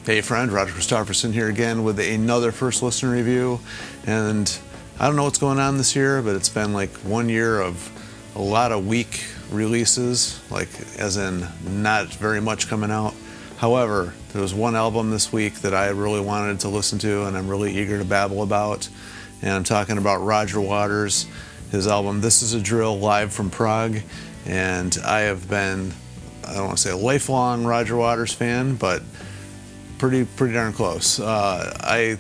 Hey friend, Roger Christopherson here again with another first listener review. And I don't know what's going on this year, but it's been like 1 year of a lot of weak releases, like as in not very much coming out. However, there was one album this week that I really wanted to listen to and I'm really eager to babble about. And I'm talking about Roger Waters, his album This Is a Drill live from Prague. And I have been, I don't want to say a lifelong Roger Waters fan, but pretty darn close. I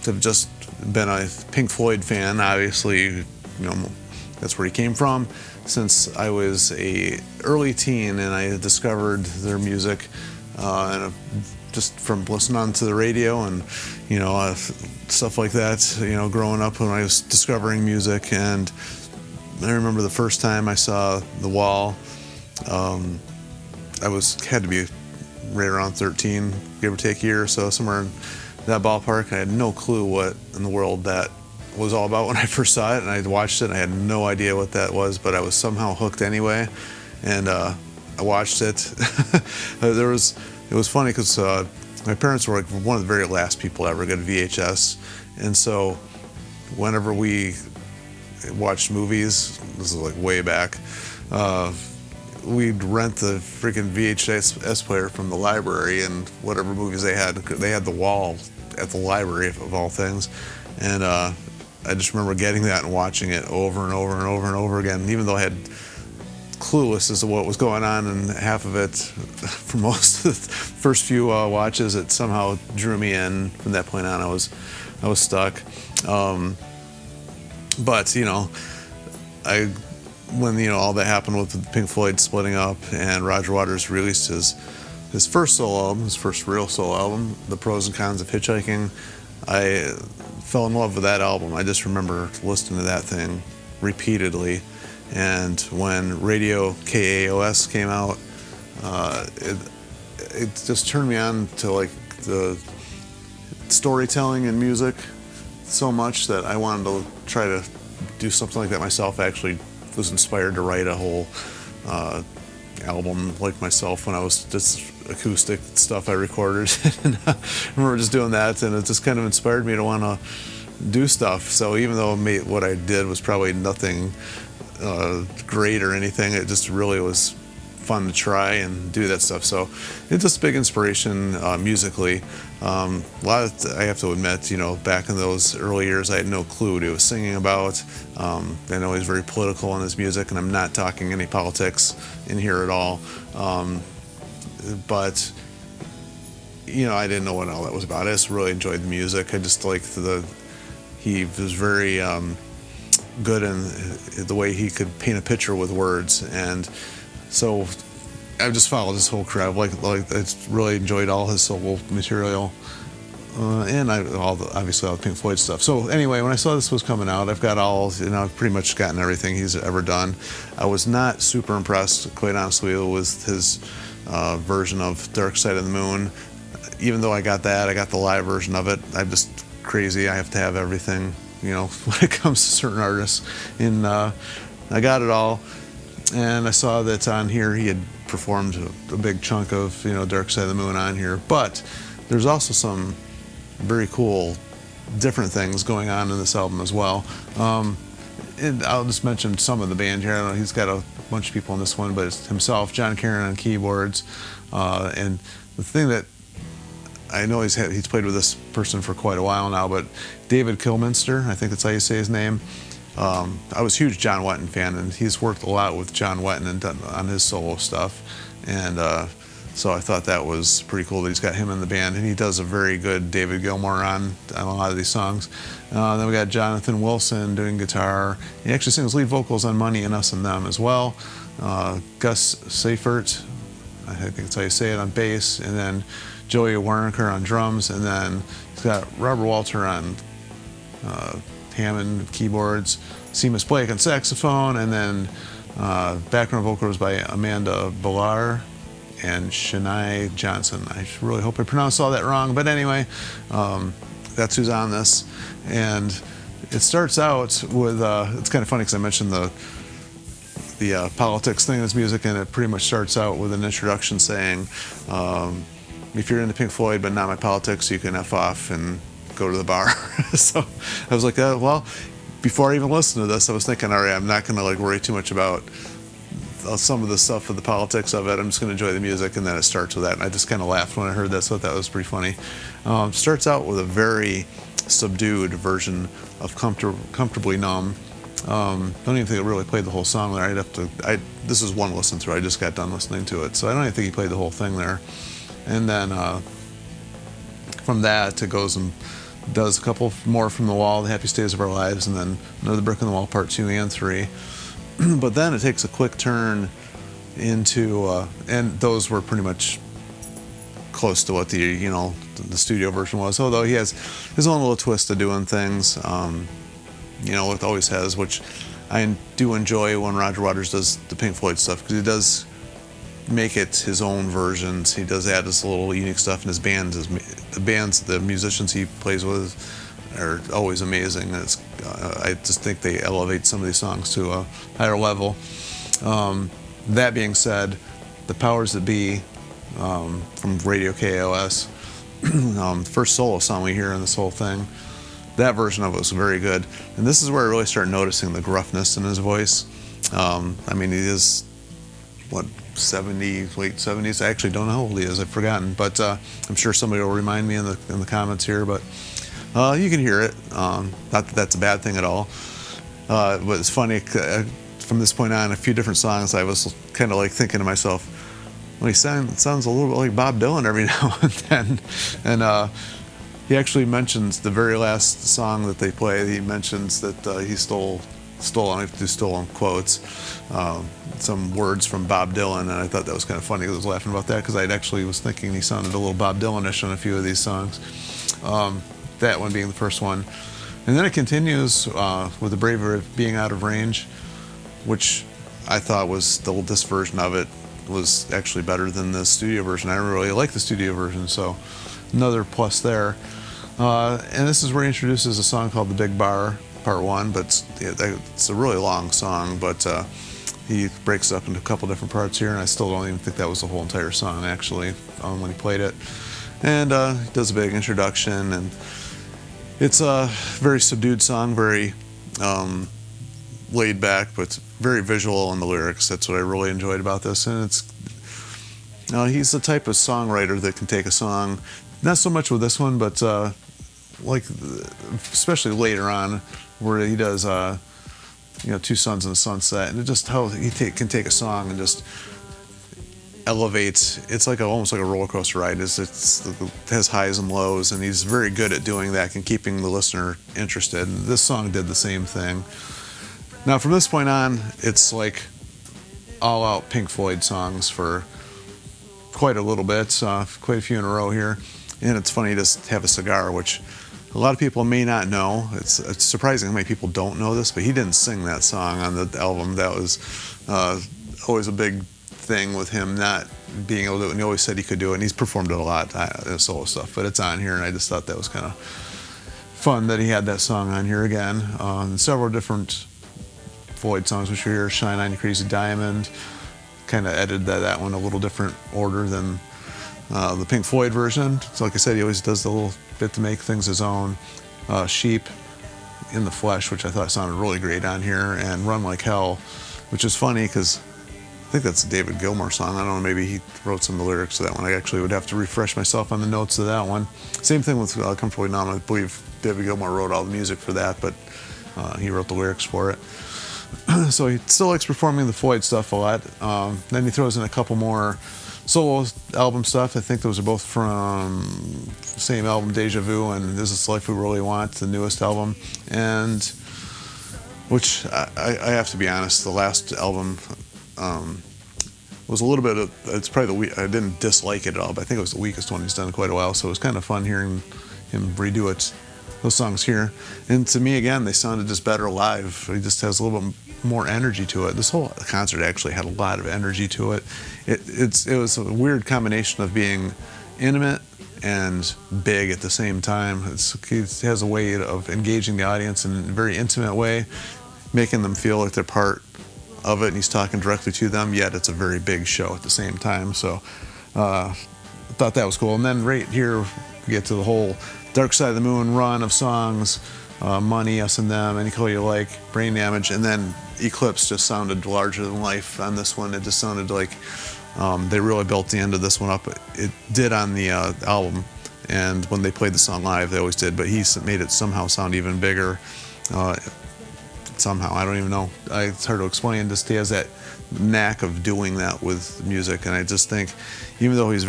have just been a Pink Floyd fan, obviously, that's where he came from, since I was a early teen and I discovered their music and just from listening to the radio and stuff like that, growing up when I was discovering music. And I remember the first time I saw The Wall, had to be right around 13, give or take a year or so, somewhere in that ballpark. I had no clue what in the world that was all about when I first saw it, and I watched it and I had no idea what that was, but I was somehow hooked anyway, and I watched it. It was funny because my parents were like one of the very last people to ever get a VHS, and so whenever we watched movies, this is like way back, we'd rent the freaking VHS player from the library, and whatever movies they had The Wall at the library of all things. And I just remember getting that and watching it over and over and over and over again, even though I had clueless as to what was going on, and half of it, for most of the first few watches, it somehow drew me in. From that point on, I was stuck. But when all that happened with Pink Floyd splitting up and Roger Waters released his first solo album, his first real solo album, The Pros and Cons of Hitchhiking, I fell in love with that album. I just remember listening to that thing repeatedly. And when Radio KAOS came out, it just turned me on to like the storytelling and music so much that I wanted to try to do something like that myself. I actually was inspired to write a whole album like myself when I was just acoustic stuff I recorded. And I remember just doing that, and it just kind of inspired me to want to do stuff. So even though what I did was probably nothing great or anything, it just really was fun to try and do that stuff. So it's just a big inspiration musically. A lot of, I have to admit, back in those early years, I had no clue what he was singing about. I know he's very political in his music, and I'm not talking any politics in here at all. But I didn't know what all that was about. I just really enjoyed the music. I just liked he was very good in the way he could paint a picture with words, and so I just followed his whole career. I really enjoyed all his solo material, and obviously all the Pink Floyd stuff. So anyway, when I saw this was coming out, I've I've pretty much gotten everything he's ever done. I was not super impressed, quite honestly, with his version of Dark Side of the Moon. Even though I got the live version of it. I'm just crazy. I have to have everything, when it comes to certain artists. And I got it all. And I saw that on here he had performed a big chunk of Dark Side of the Moon on here, but there's also some very cool different things going on in this album as well. And I'll just mention some of the band here. I don't know, he's got a bunch of people on this one, but it's himself, John Karen on keyboards, and the thing that I know he's played with this person for quite a while now, but David Kilminster, I think that's how you say his name. I was a huge John Wetton fan, and he's worked a lot with John Wetton and done on his solo stuff, and so I thought that was pretty cool that he's got him in the band, and he does a very good David Gilmour on a lot of these songs. Then we got Jonathan Wilson doing guitar. He actually sings lead vocals on Money and Us and Them as well. Gus Seifert, I think that's how you say it, on bass, and then Joey Waronker on drums, and then he's got Robert Walter on Hammond keyboards, Seamus Blake on saxophone, and then background vocals by Amanda Billar and Shania Johnson. I really hope I pronounced all that wrong, but anyway, that's who's on this. And it starts out with, it's kind of funny because I mentioned the politics thing in his music, and it pretty much starts out with an introduction saying, if you're into Pink Floyd but not my politics, you can F off and go to the bar. So I was like, well, before I even listened to this, I was thinking, all right, I'm not going to like worry too much about some of the stuff of the politics of it. I'm just going to enjoy the music. And then it starts with that. And I just kind of laughed when I heard that, so that was pretty funny. Starts out with a very subdued version of Comfortably Numb. Don't even think it really played the whole song there. This is one listen through. I just got done listening to it, so I don't even think he played the whole thing there. And then from that, it goes and does a couple more from the wall, The Happiest Days of Our Lives, and then Another Brick in the Wall, Part 2 and 3. But then it takes a quick turn into, and those were pretty much close to what the studio version was, although he has his own little twist of doing things. It always has, which I do enjoy when Roger Waters does the Pink Floyd stuff, because he does make it his own versions. He does add this little unique stuff, and his band, the musicians he plays with are always amazing. I just think they elevate some of these songs to a higher level. That being said, the powers that be from Radio KOS, first solo song we hear in this whole thing, that version of it was very good. And this is where I really started noticing the gruffness in his voice. He is, 70, late 70s? I actually don't know how old he is. I've forgotten. But I'm sure somebody will remind me in the comments here. But you can hear it. Not that that's a bad thing at all. But it's funny, from this point on, a few different songs, I was kind of like thinking to myself, well, he sounds a little bit like Bob Dylan every now and then. And he actually mentions the very last song that they play, he mentions that he stole, I have to do stolen quotes, some words from Bob Dylan, and I thought that was kind of funny because I was laughing about that, because I actually was thinking he sounded a little Bob Dylan-ish on a few of these songs. That one being the first one. And then it continues with The Bravery of Being Out of Range, which I thought was, this version of it was actually better than the studio version. I really like the studio version, so another plus there. And this is where he introduces a song called The Big Bar, Part 1, but it's a really long song, but he breaks it up into a couple different parts here, and I still don't even think that was the whole entire song, actually, when he played it. And he does a big introduction, and it's a very subdued song, very laid back, but very visual in the lyrics. That's what I really enjoyed about this. And he's the type of songwriter that can take a song, not so much with this one, but especially later on, where he does Two Suns in the Sunset, and just how he can take a song and just elevate. It's like almost like a roller coaster ride. It has highs and lows, and he's very good at doing that and keeping the listener interested. And this song did the same thing. Now, from this point on, it's like all-out Pink Floyd songs for quite a little bit, quite a few in a row here. And it's funny to have a cigar, which a lot of people may not know. It's surprising how many people don't know this, but he didn't sing that song on the album. That was always a big thing with him not being able to do it, and he always said he could do it, and he's performed it a lot in solo stuff, but it's on here, and I just thought that was kind of fun that he had that song on here again. Several different Floyd songs, which we hear, Shine On You Crazy Diamond, kind of edited that one a little different order than the Pink Floyd version. So like I said, he always does the little bit to make things his own. Sheep, In the Flesh, which I thought sounded really great on here, and Run Like Hell, which is funny because I think that's a David Gilmour song. I don't know, maybe he wrote some of the lyrics to that one. I actually would have to refresh myself on the notes of that one. Same thing with Comfortably Numb. I believe David Gilmour wrote all the music for that, but he wrote the lyrics for it. So he still likes performing the Floyd stuff a lot. Then he throws in a couple more solo album stuff. I think those are both from the same album, Deja Vu, and Is This Life We Really Want, the newest album. And which I have to be honest, the last album was a little bit it's probably I didn't dislike it at all, but I think it was the weakest one he's done in quite a while, so it was kind of fun hearing him redo it, those songs here. And to me, again, they sounded just better live. He just has a little bit more energy to it. This whole concert actually had a lot of energy to it. It was a weird combination of being intimate and big at the same time. He has a way of engaging the audience in a very intimate way, making them feel like they're part of it, and he's talking directly to them, yet it's a very big show at the same time. So thought that was cool. And then right here, we get to the whole Dark Side of the Moon run of songs, Money, Us and Them, Any Color You Like, Brain Damage, and then Eclipse just sounded larger than life on this one. It just sounded like they really built the end of this one up. It did on the album, and when they played the song live, they always did, but he made it somehow sound even bigger. Somehow, I don't even know. It's hard to explain. Just he has that knack of doing that with music, and I just think, even though he's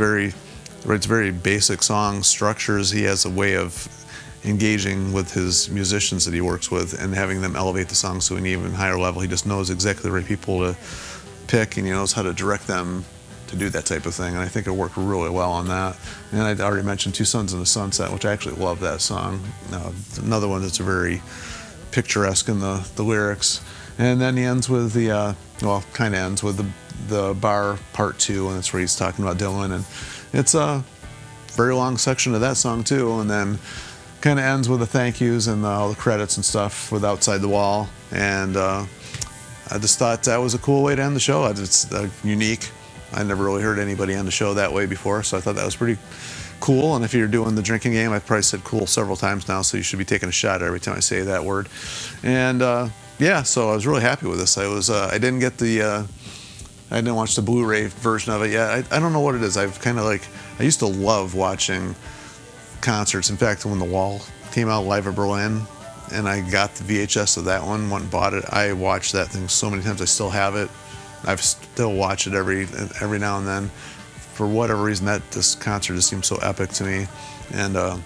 writes very basic song structures, he has a way of engaging with his musicians that he works with and having them elevate the songs to an even higher level. He just knows exactly the right people to pick, and he knows how to direct them to do that type of thing, and I think it worked really well on that. And I'd already mentioned Two Suns in the Sunset, which I actually love that song. Another one that's very picturesque in the lyrics. And then he ends with the, well, kind of ends with the bar part 2, and that's where he's talking about Dylan, and it's a very long section of that song too, and then kind of ends with the thank yous and all the credits and stuff with Outside the Wall. And I just thought that was a cool way to end the show. It's unique. I never really heard anybody end the show that way before, so I thought that was pretty cool. And if you're doing the drinking game, I've probably said cool several times now, so you should be taking a shot every time I say that word. And yeah, so I was really happy with this. I didn't get I didn't watch the Blu-ray version of it yet. I don't know what it is. I've kind of I used to love watching concerts. In fact, when The Wall came out live at Berlin, and I got the VHS of that one, went and bought it, I watched that thing so many times. I still have it. I've still watch it every now and then. For whatever reason, this concert just seems so epic to me. And I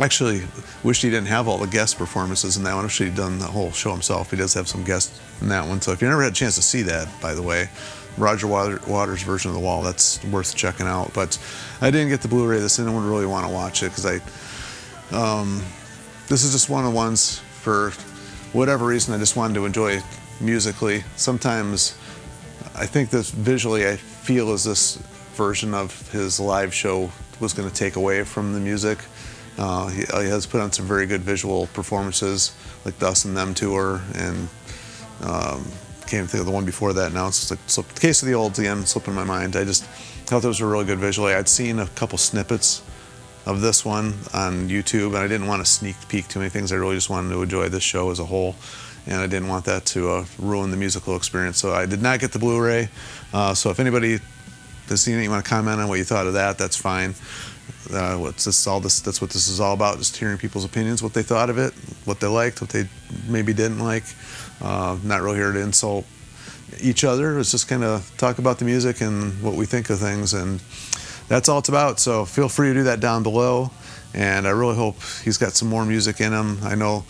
actually wish he didn't have all the guest performances in that one. I wish he'd done the whole show himself. He does have some guests in that one. So if you never had a chance to see that, by the way, Roger Waters' version of The Wall, that's worth checking out. But I didn't get the Blu-ray of this, and I didn't really want to watch it because this is just one of the ones, for whatever reason, I just wanted to enjoy musically. Sometimes I think this visually, I feel as this version of his live show was going to take away from the music. He has put on some very good visual performances, like the Us and Them tour, and can't think of the one before that now. It's like the Case of the Olds again, slipping my mind. I just thought those were really good visually. I'd seen a couple snippets of this one on YouTube, and I didn't want to sneak peek too many things. I really just wanted to enjoy this show as a whole, and I didn't want that to ruin the musical experience. So I did not get the Blu-ray. So if anybody has seen it, you want to comment on what you thought of that, that's fine. That's what this is all about, just hearing people's opinions, what they thought of it, what they liked, what they maybe didn't like. Not really here to insult each other. It's just kind of talk about the music and what we think of things, and that's all it's about. So feel free to do that down below, and I really hope he's got some more music in him. I know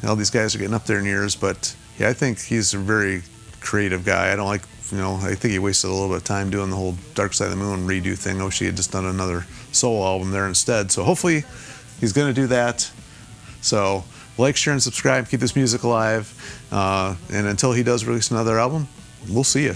all these guys are getting up there in years, but yeah, I think he's a very creative guy. I don't like, I think he wasted a little bit of time doing the whole Dark Side of the Moon redo thing. I wish he had just done another solo album there instead. So hopefully he's going to do that. So like, share, and subscribe. Keep this music alive. And until he does release another album, we'll see you.